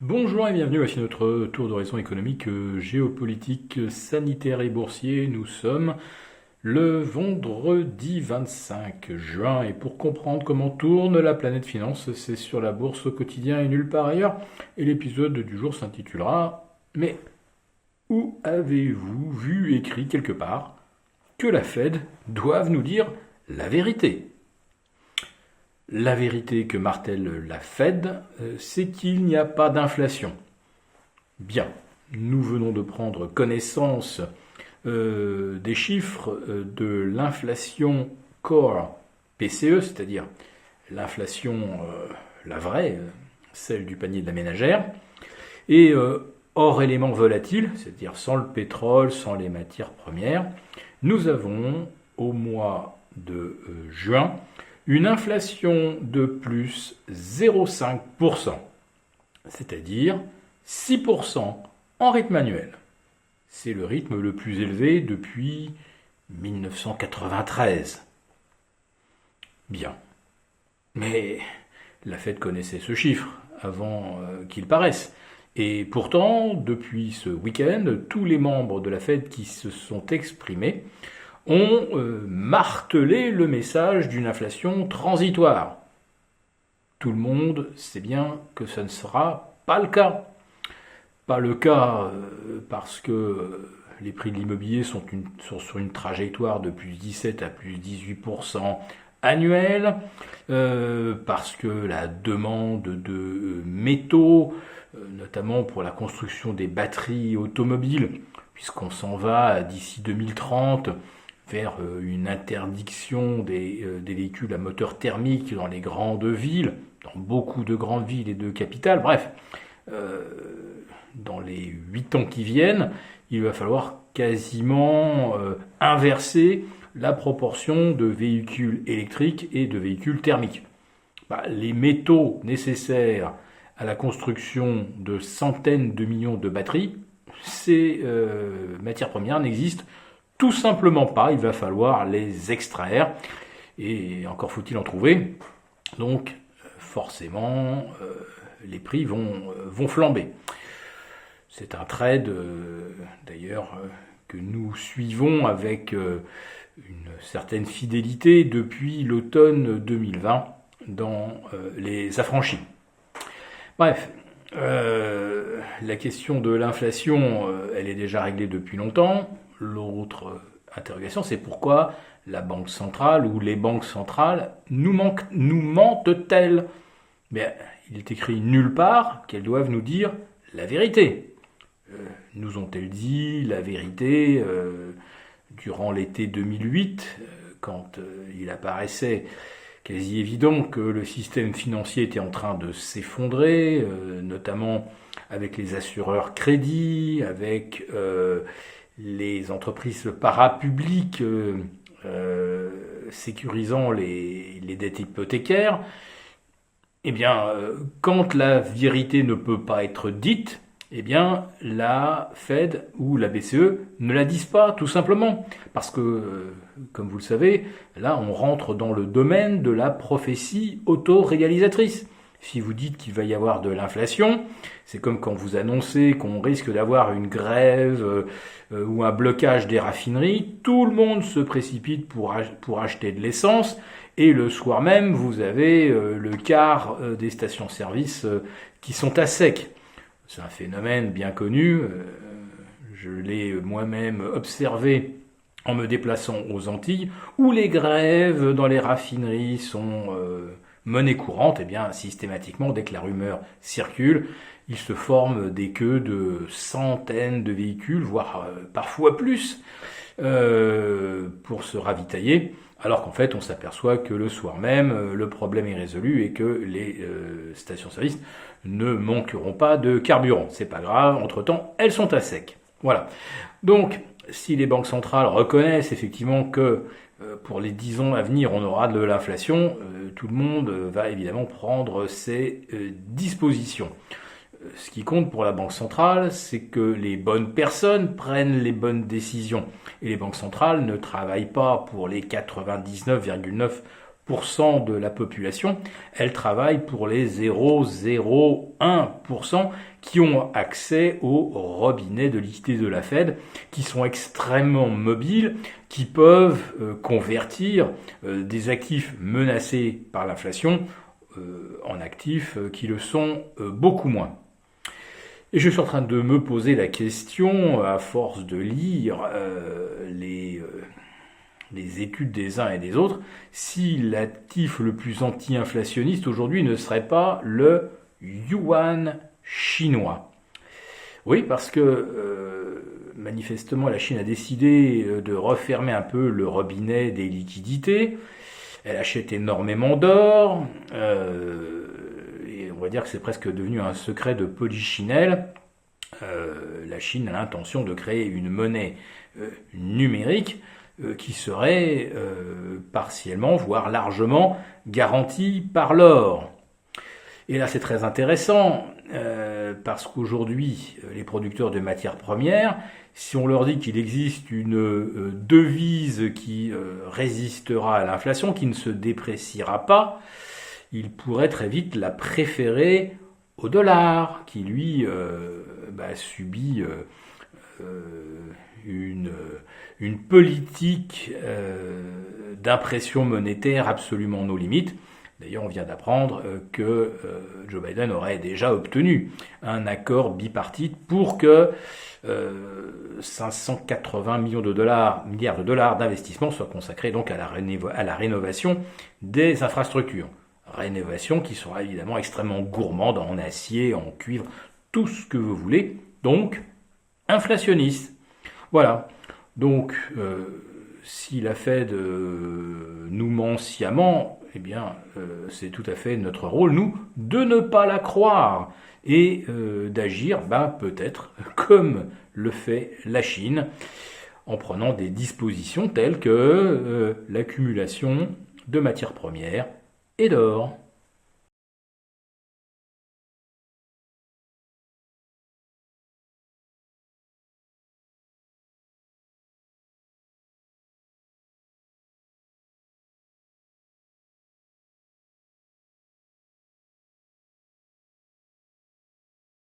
Bonjour et bienvenue, voici notre tour d'horizon économique, géopolitique, sanitaire et boursier. Nous sommes le vendredi 25 juin et pour comprendre comment tourne la planète finance, c'est sur la bourse au quotidien et nulle part ailleurs. Et l'épisode du jour s'intitulera Mais où avez-vous vu écrit quelque part que la Fed doive nous dire la vérité? La vérité que martèle la Fed, c'est qu'il n'y a pas d'inflation. Bien, nous venons de prendre connaissance des chiffres de l'inflation core PCE, c'est-à-dire l'inflation, la vraie, celle du panier de la ménagère, et hors éléments volatiles, c'est-à-dire sans le pétrole, sans les matières premières, nous avons au mois de juin une inflation de plus 0,5%, c'est-à-dire 6% en rythme annuel. C'est le rythme le plus élevé depuis 1993. Bien. Mais la Fed connaissait ce chiffre avant qu'il paraisse. Et pourtant, depuis ce week-end, tous les membres de la Fed qui se sont exprimés ont martelé le message d'une inflation transitoire. Tout le monde sait bien que ce ne sera pas le cas. Pas le cas parce que les prix de l'immobilier sont sur une trajectoire de plus 17 à plus 18% annuel, parce que la demande de métaux, notamment pour la construction des batteries automobiles, puisqu'on s'en va d'ici 2030 vers une interdiction des véhicules à moteur thermique dans les grandes villes, dans beaucoup de grandes villes et de capitales. Bref, dans les 8 ans qui viennent, il va falloir quasiment inverser la proportion de véhicules électriques et de véhicules thermiques. Les métaux nécessaires à la construction de centaines de millions de batteries, ces matières premières n'existent tout simplement pas, il va falloir les extraire, et encore faut-il en trouver. Donc forcément, les prix vont flamber. C'est un trade, d'ailleurs, que nous suivons avec une certaine fidélité depuis l'automne 2020 dans les affranchis. Bref, la question de l'inflation, elle est déjà réglée depuis longtemps. L'autre interrogation, c'est pourquoi la banque centrale ou les banques centrales nous mentent-elles? Mais il est écrit nulle part qu'elles doivent nous dire la vérité. Nous ont-elles dit la vérité durant l'été 2008, quand il apparaissait quasi évident que le système financier était en train de s'effondrer, notamment avec les assureurs crédits, avec les entreprises parapubliques sécurisant les dettes hypothécaires. Eh bien, quand la vérité ne peut pas être dite, eh bien, la Fed ou la BCE ne la disent pas, tout simplement. Parce que, comme vous le savez, là, on rentre dans le domaine de la prophétie autoréalisatrice. Si vous dites qu'il va y avoir de l'inflation, c'est comme quand vous annoncez qu'on risque d'avoir une grève ou un blocage des raffineries, tout le monde se précipite pour acheter de l'essence, et le soir même, vous avez le quart des stations-service qui sont à sec. C'est un phénomène bien connu, je l'ai moi-même observé en me déplaçant aux Antilles, où les grèves dans les raffineries sont monnaie courante. Et bien systématiquement, dès que la rumeur circule, il se forme des queues de centaines de véhicules, voire parfois plus, pour se ravitailler, alors qu'en fait on s'aperçoit que le soir même, le problème est résolu et que les stations-service ne manqueront pas de carburant. C'est pas grave, entre-temps, elles sont à sec. Voilà. Donc, si les banques centrales reconnaissent effectivement que pour les 10 ans à venir, on aura de l'inflation, tout le monde va évidemment prendre ses dispositions. Ce qui compte pour la Banque centrale, c'est que les bonnes personnes prennent les bonnes décisions. Et les banques centrales ne travaillent pas pour les 99,9% de la population, elle travaille pour les 0,01% qui ont accès au robinet de liquidité de la Fed, qui sont extrêmement mobiles, qui peuvent convertir des actifs menacés par l'inflation en actifs qui le sont beaucoup moins. Et je suis en train de me poser la question, à force de lire les études des uns et des autres, si l'actif le plus anti-inflationniste aujourd'hui ne serait pas le yuan chinois. Oui, parce que manifestement la Chine a décidé de refermer un peu le robinet des liquidités. Elle achète énormément d'or. Et on va dire que c'est presque devenu un secret de polichinelle. La Chine a l'intention de créer une monnaie numérique qui serait partiellement, voire largement, garantie par l'or. Et là, c'est très intéressant, parce qu'aujourd'hui, les producteurs de matières premières, si on leur dit qu'il existe une devise qui résistera à l'inflation, qui ne se dépréciera pas, ils pourraient très vite la préférer au dollar, qui lui subit une politique d'impression monétaire absolument nos limites. D'ailleurs, on vient d'apprendre que Joe Biden aurait déjà obtenu un accord bipartite pour que 580 milliards de dollars d'investissement soient consacrés donc à la rénovation des infrastructures. Rénovation qui sera évidemment extrêmement gourmande en acier, en cuivre, tout ce que vous voulez, donc inflationniste. Voilà. Donc, si la Fed nous ment sciemment, eh bien, c'est tout à fait notre rôle, nous, de ne pas la croire et d'agir, peut-être, comme le fait la Chine, en prenant des dispositions telles que l'accumulation de matières premières et d'or.